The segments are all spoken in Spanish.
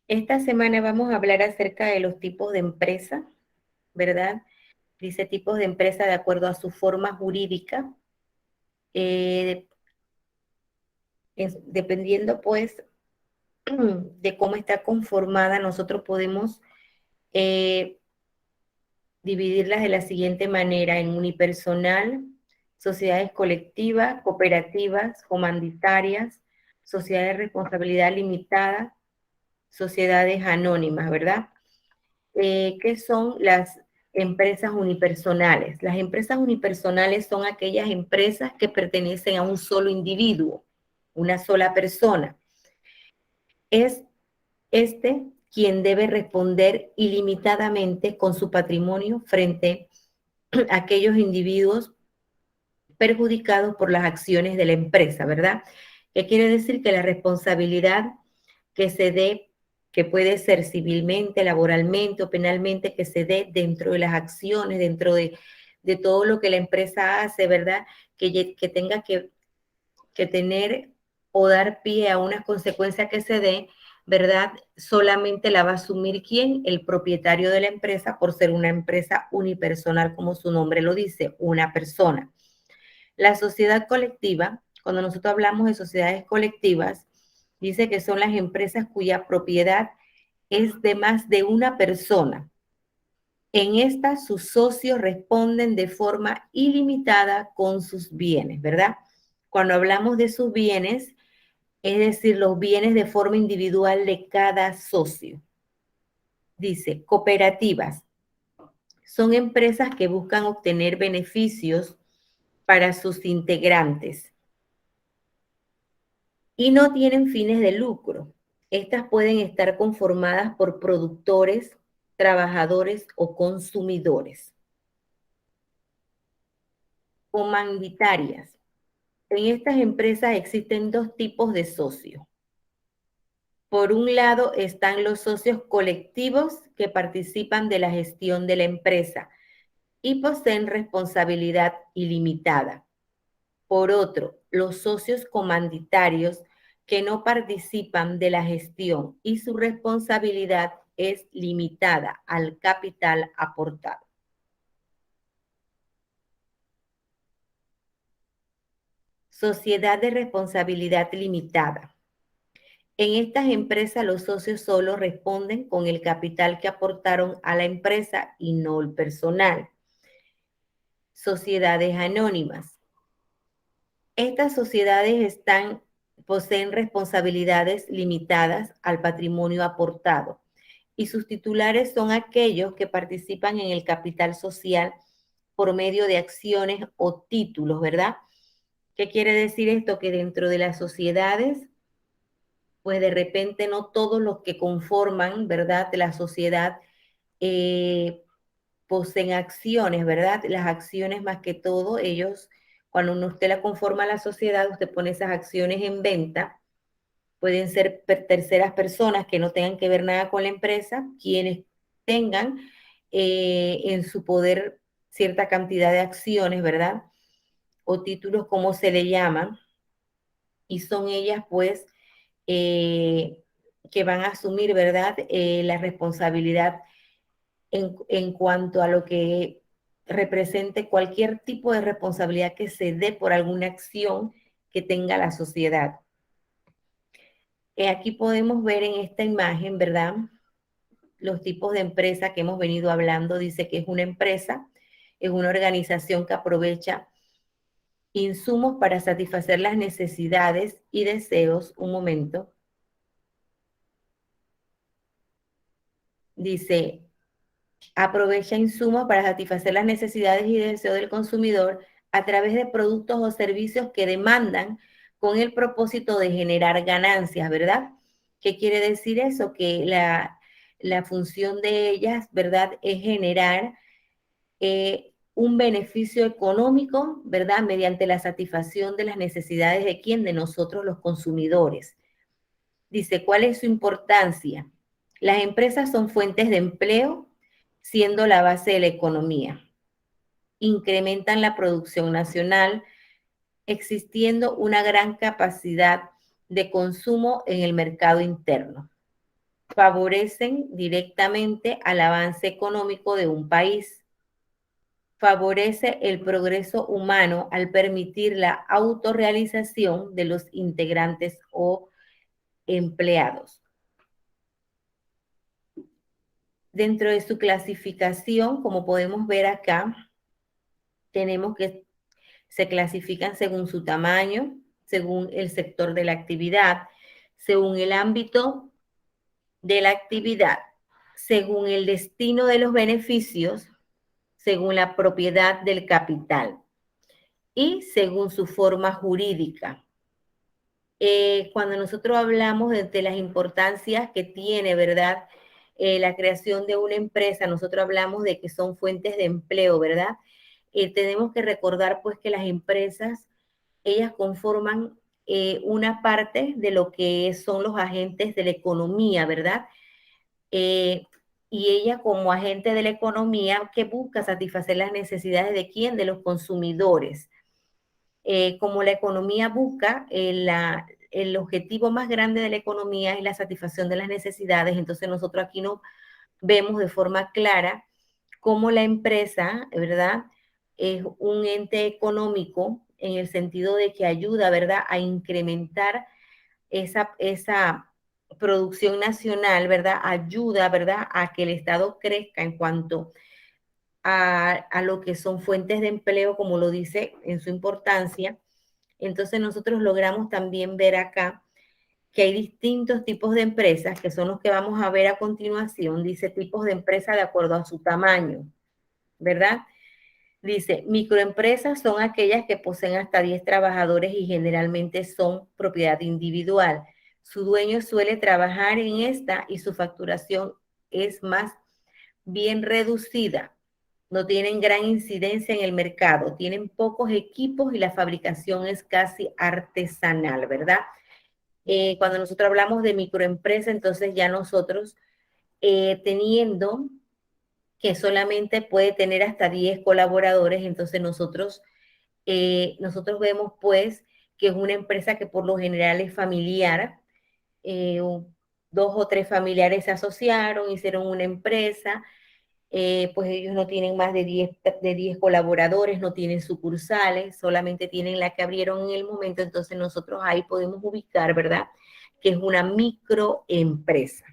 Esta semana vamos a hablar acerca de los tipos de empresa, ¿verdad? Dice tipos de empresa de acuerdo a su forma jurídica, eh, dependiendo pues de cómo está conformada, nosotros podemos eh, dividirlas de la siguiente manera: en unipersonal, sociedades colectivas, cooperativas, comandatarias, sociedades de responsabilidad limitada, sociedades anónimas, ¿verdad? ¿Qué son las empresas unipersonales? Las empresas unipersonales son aquellas empresas que pertenecen a un solo individuo, una sola persona. Es este quien debe responder ilimitadamente con su patrimonio frente a aquellos individuos perjudicados por las acciones de la empresa, ¿verdad? ¿Qué quiere decir? Que la responsabilidad que se dé, que puede ser civilmente, laboralmente o penalmente, que se dé dentro de las acciones, dentro de todo lo que la empresa hace, ¿verdad? Que tenga que tener o dar pie a una consecuencia que se dé, ¿verdad? Solamente la va a asumir ¿quién? El propietario de la empresa, por ser una empresa unipersonal, como su nombre lo dice, una persona. La sociedad colectiva, cuando nosotros hablamos de sociedades colectivas, dice que son las empresas cuya propiedad es de más de una persona. En estas, sus socios responden de forma ilimitada con sus bienes, ¿verdad? Cuando hablamos de sus bienes, es decir, los bienes de forma individual de cada socio. Dice, cooperativas son empresas que buscan obtener beneficios para sus integrantes y no tienen fines de lucro. Estas pueden estar conformadas por productores, trabajadores o consumidores. Comandatarias. En estas empresas existen dos tipos de socios. Por un lado están los socios colectivos que participan de la gestión de la empresa y poseen responsabilidad ilimitada. Por otro, los socios comandatarios que no participan de la gestión y su responsabilidad es limitada al capital aportado. Sociedad de responsabilidad limitada. En estas empresas los socios solo responden con el capital que aportaron a la empresa y no el personal. Sociedades anónimas. Estas sociedades poseen responsabilidades limitadas al patrimonio aportado y sus titulares son aquellos que participan en el capital social por medio de acciones o títulos, ¿verdad? ¿Qué quiere decir esto? Que dentro de las sociedades, pues de repente no todos los que conforman, ¿verdad?, la sociedad eh, poseen acciones, ¿verdad? Las acciones más que todo, ellos, cuando usted la conforma a la sociedad, usted pone esas acciones en venta. Pueden ser terceras personas que no tengan que ver nada con la empresa, quienes tengan en su poder cierta cantidad de acciones, ¿verdad? O títulos, como se le llaman, y son ellas, pues, eh, que van a asumir, ¿verdad? La responsabilidad en cuanto a lo que represente cualquier tipo de responsabilidad que se dé por alguna acción que tenga la sociedad. Aquí podemos ver en esta imagen, ¿verdad?, los tipos de empresa que hemos venido hablando. Dice que es una empresa, es una organización que aprovecha insumos para satisfacer las necesidades y deseos. Un momento. Dice, aprovecha insumos para satisfacer las necesidades y deseos del consumidor a través de productos o servicios que demandan con el propósito de generar ganancias, ¿verdad? ¿Qué quiere decir eso? Que la función de ellas, ¿verdad?, es generar un beneficio económico, ¿verdad?, mediante la satisfacción de las necesidades de quién, de nosotros los consumidores. Dice, ¿cuál es su importancia? Las empresas son fuentes de empleo, siendo la base de la economía. Incrementan la producción nacional, existiendo una gran capacidad de consumo en el mercado interno. favorecen directamente al avance económico de un país. Favorece el progreso humano al permitir la autorrealización de los integrantes o empleados. Dentro de su clasificación, como podemos ver acá, tenemos que se clasifican según su tamaño, según el sector de la actividad, según el ámbito de la actividad, según el destino de los beneficios, según la propiedad del capital y según su forma jurídica. Cuando nosotros hablamos de las importancias que tiene, ¿verdad? La creación de una empresa, nosotros hablamos de que son fuentes de empleo, ¿verdad? Tenemos que recordar pues que las empresas, ellas conforman una parte de lo que son los agentes de la economía, ¿verdad? Eh, y ella como agente de la economía que busca satisfacer las necesidades de quién, de los consumidores. Como la economía busca, el objetivo más grande de la economía es la satisfacción de las necesidades, entonces nosotros aquí no vemos de forma clara cómo la empresa, ¿verdad? Es un ente económico en el sentido de que ayuda, ¿verdad?, a incrementar esa producción nacional, ¿verdad? Ayuda, ¿verdad?, a que el Estado crezca en cuanto a lo que son fuentes de empleo, como lo dice en su importancia. Entonces nosotros logramos también ver acá que hay distintos tipos de empresas, que son los que vamos a ver a continuación. Dice tipos de empresas de acuerdo a su tamaño, ¿verdad? Dice, microempresas son aquellas que poseen hasta 10 trabajadores y generalmente son propiedad individual. Su dueño suele trabajar en esta y su facturación es más bien reducida. No tienen gran incidencia en el mercado, tienen pocos equipos y la fabricación es casi artesanal, ¿verdad? Cuando nosotros hablamos de microempresa, entonces ya nosotros teniendo que solamente puede tener hasta 10 colaboradores, entonces nosotros vemos pues que es una empresa que por lo general es familiar, eh, dos o tres familiares se asociaron, hicieron una empresa, pues ellos no tienen más de 10 colaboradores, no tienen sucursales, solamente tienen la que abrieron en el momento, entonces nosotros ahí podemos ubicar, ¿verdad?, que es una microempresa.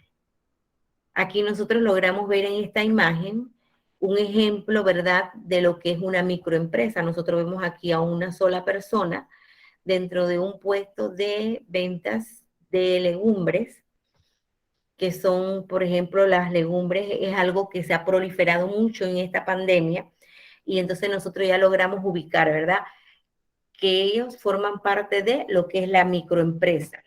Aquí nosotros logramos ver en esta imagen un ejemplo, ¿verdad?, de lo que es una microempresa. Nosotros vemos aquí a una sola persona dentro de un puesto de ventas de legumbres, que son, por ejemplo, las legumbres es algo que se ha proliferado mucho en esta pandemia y entonces nosotros ya logramos ubicar, ¿verdad?, que ellos forman parte de lo que es la microempresa.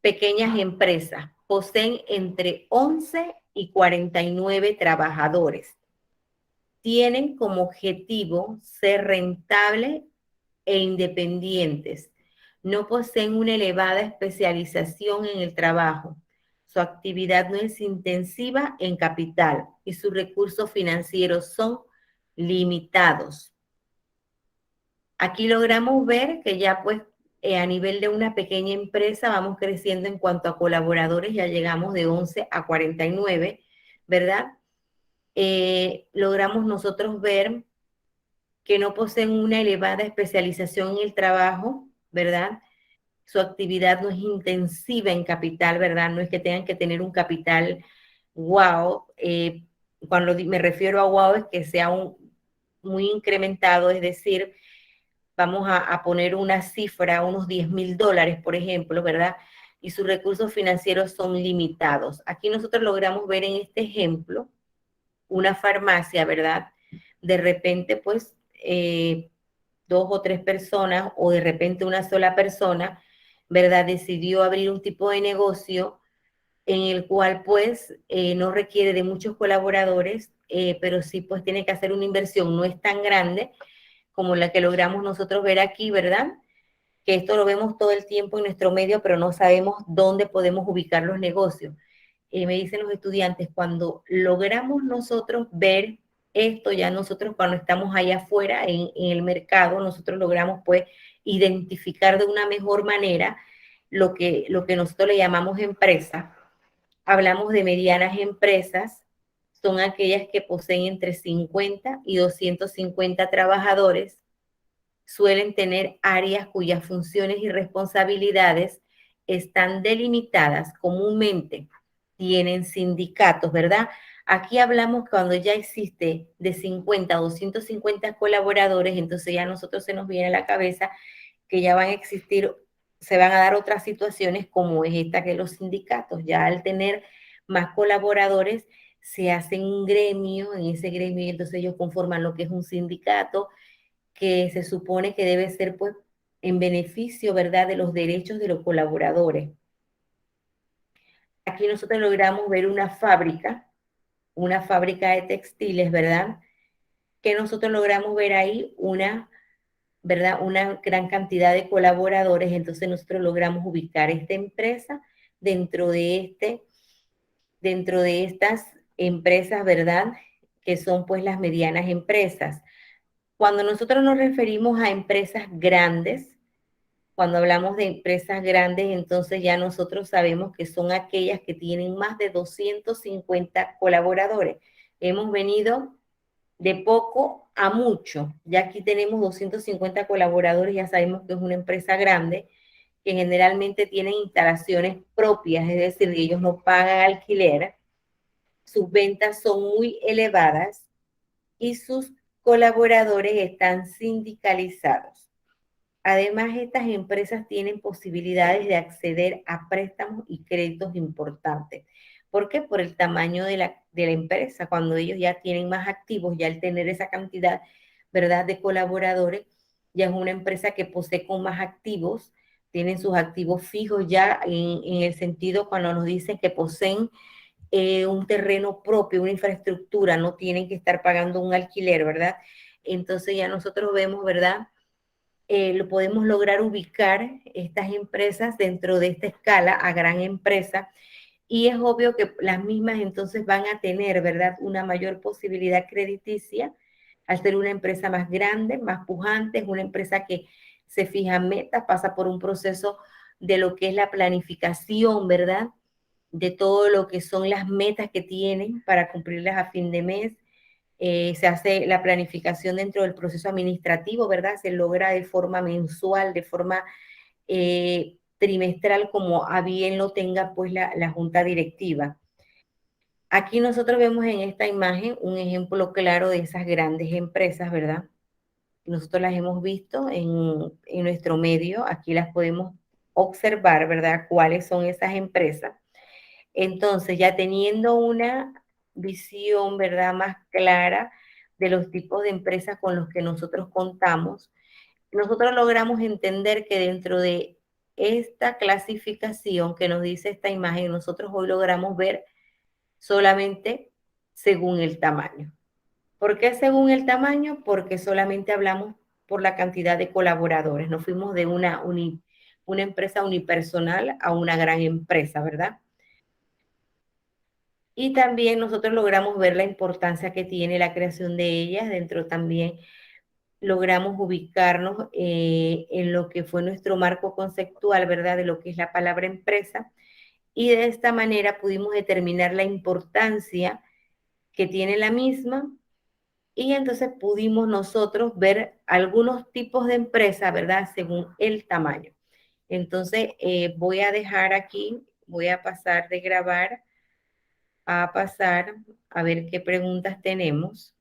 Pequeñas empresas poseen entre 11 y 49 trabajadores. Tienen como objetivo ser rentables e independientes. No poseen una elevada especialización en el trabajo. Su actividad no es intensiva en capital y sus recursos financieros son limitados. Aquí logramos ver que ya pues a nivel de una pequeña empresa vamos creciendo en cuanto a colaboradores, ya llegamos de 11 a 49, ¿verdad? Logramos nosotros ver que no poseen una elevada especialización en el trabajo, ¿verdad? Su actividad no es intensiva en capital, ¿verdad? No es que tengan que tener un capital wow. Cuando me refiero a wow es que sea muy incrementado, es decir, vamos a poner una cifra, unos $10,000, por ejemplo, ¿verdad? Y sus recursos financieros son limitados. Aquí nosotros logramos ver en este ejemplo una farmacia, ¿verdad? De repente, pues, dos o tres personas o de repente una sola persona, ¿verdad? Decidió abrir un tipo de negocio en el cual, pues, no requiere de muchos colaboradores, pero sí, pues, tiene que hacer una inversión, no es tan grande como la que logramos nosotros ver aquí, ¿verdad? Que esto lo vemos todo el tiempo en nuestro medio, pero no sabemos dónde podemos ubicar los negocios. Me dicen los estudiantes, cuando logramos nosotros ver esto, ya nosotros cuando estamos allá afuera en el mercado, nosotros logramos pues identificar de una mejor manera lo que nosotros le llamamos empresa, Hablamos de medianas empresas, son aquellas que poseen entre 50 y 250 trabajadores, suelen tener áreas cuyas funciones y responsabilidades están delimitadas comúnmente, tienen sindicatos, ¿verdad? Aquí hablamos cuando ya existe de 50 a 250 colaboradores, entonces ya a nosotros se nos viene a la cabeza que ya van a existir, se van a dar otras situaciones como es esta que los sindicatos, ya al tener más colaboradores, se hacen un gremio, en ese gremio entonces ellos conforman lo que es un sindicato, que se supone que debe ser pues en beneficio, ¿verdad?, de los derechos de los colaboradores. Aquí nosotros logramos ver una fábrica de textiles, ¿verdad? Que nosotros logramos ver ahí una, ¿verdad? Una gran cantidad de colaboradores, entonces nosotros logramos ubicar esta empresa dentro de dentro de estas empresas, ¿verdad? Que son pues las medianas empresas. Cuando nosotros nos referimos a empresas grandes, cuando hablamos de empresas grandes, entonces ya nosotros sabemos que son aquellas que tienen más de 250 colaboradores. Hemos venido de poco a mucho. Ya aquí tenemos 250 colaboradores, ya sabemos que es una empresa grande, que generalmente tienen instalaciones propias, es decir, ellos no pagan alquiler, sus ventas son muy elevadas y sus colaboradores están sindicalizados. Además, estas empresas tienen posibilidades de acceder a préstamos y créditos importantes. ¿Por qué? Por el tamaño de la empresa. Cuando ellos ya tienen más activos, ya al tener esa cantidad, ¿verdad?, de colaboradores, ya es una empresa que posee con más activos, tienen sus activos fijos ya en el sentido cuando nos dicen que poseen un terreno propio, una infraestructura, no tienen que estar pagando un alquiler, ¿verdad? Entonces ya nosotros vemos, ¿verdad?, lo podemos lograr ubicar estas empresas dentro de esta escala a gran empresa y es obvio que las mismas entonces van a tener, ¿verdad?, una mayor posibilidad crediticia al ser una empresa más grande, más pujante, es una empresa que se fija metas, pasa por un proceso de lo que es la planificación, ¿verdad?, de todo lo que son las metas que tienen para cumplirlas a fin de mes. Se hace la planificación dentro del proceso administrativo, ¿verdad? Se logra de forma mensual, de forma trimestral, como a bien lo tenga pues la junta directiva. Aquí nosotros vemos en esta imagen un ejemplo claro de esas grandes empresas, ¿verdad? Nosotros las hemos visto en nuestro medio, aquí las podemos observar, ¿verdad? ¿Cuáles son esas empresas? Entonces, ya teniendo una visión, ¿verdad?, más clara de los tipos de empresas con los que nosotros contamos, nosotros logramos entender que dentro de esta clasificación que nos dice esta imagen, nosotros hoy logramos ver solamente según el tamaño. ¿Por qué según el tamaño? Porque solamente hablamos por la cantidad de colaboradores. Nos fuimos de una empresa unipersonal a una gran empresa, ¿verdad? Y también nosotros logramos ver la importancia que tiene la creación de ellas, dentro también logramos ubicarnos en lo que fue nuestro marco conceptual, ¿verdad? De lo que es la palabra empresa. Y de esta manera pudimos determinar la importancia que tiene la misma y entonces pudimos nosotros ver algunos tipos de empresa, ¿verdad? Según el tamaño. Entonces voy a dejar aquí, voy a pasar de grabar a pasar a ver qué preguntas tenemos.